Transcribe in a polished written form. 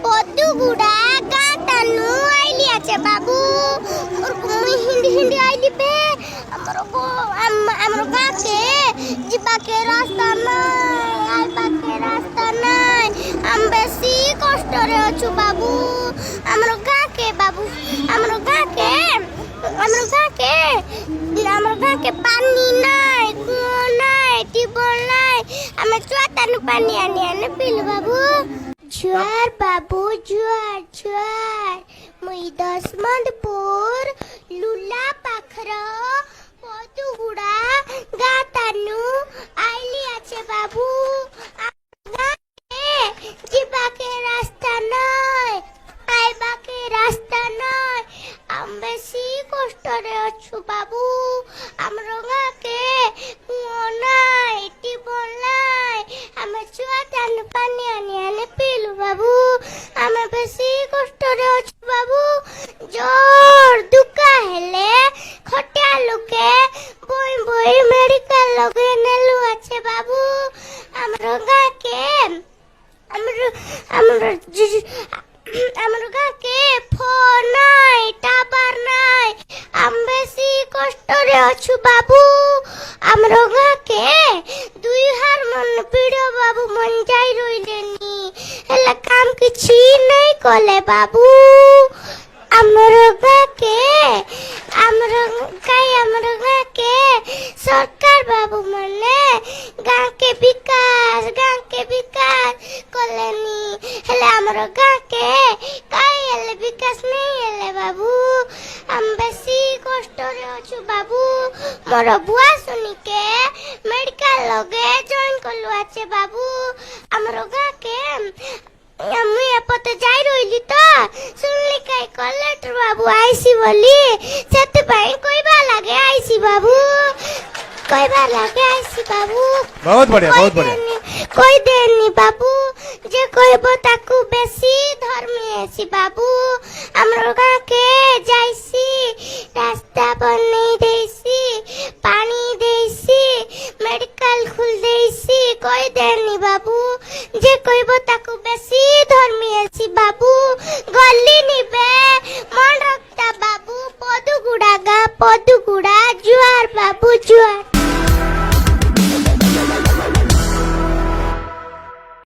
পদ্মগুড়া গাতানু আইলি আছে বাবু মুই হিন্দি হিন্দি আইলি বে আমার গাকে জিবাকে রাস্তা নাই আইবাকে রাস্তা নাই আম বেশি কষ্টরে আছু বাবু আমার গাকে বাবু আমার গাকে পানি নাই কুয়ো নাই টিউবওয়েল নাই আমি চুয়াতানু পানি আনি আনি পিলু বাবু জুয়ার বাবু জুয়ার জুয়ার মুই দশমন্তপুর লুলা পাখর পদুগুড়া গাতানু আইলি আছে বাবু জিবাকে রাস্তা নাই আইবাকে রাস্তা নাই আম বেশি কষ্টরে আছু বাবু আমার গাকে কুয়ো নাই টিউবওয়েল নাই আমি চুয়াতানু পানি আনি আনি পিলু বাবু আমি বেশি কষ্টরে আছু বাবু জোর দুকা হেলে খটিয়া লোকে বই বই মেডিকেল লগে নেলু আছে বাবু আমার গাকে আমার গাকে ফোন নাই টাবার নাই আমি বেশি কষ্টরে আছু বাবু আমার গাকে দুই হার মন পিড়ো বাবু মন যাই রইলেনি হেলা কাম কিছু নাই কলে বাবু আমার গাকে সরকার বাবু মানে গাঁকে বিকাশ কলেনি হেলে আমার গাঁকে কাই হেলে বিকাশ নেই হেলে বাবু আমি বেশি কষ্টরে আছু বাবু মোর বুয়া শুনিকে মেডিকেল লগে জয়েন করলু আছে বাবু আমার গাঁকে আমি এপতে যাই রইলি তো শুনলি কাই কলেক্টর বাবু আইসি বলি সেতপাই কইবা লাগে আইসি বাবু बहुत बढ़िया কই দেনি বাবু যে কইব তাকু বেশি ধর্মী আছি বাবু আমার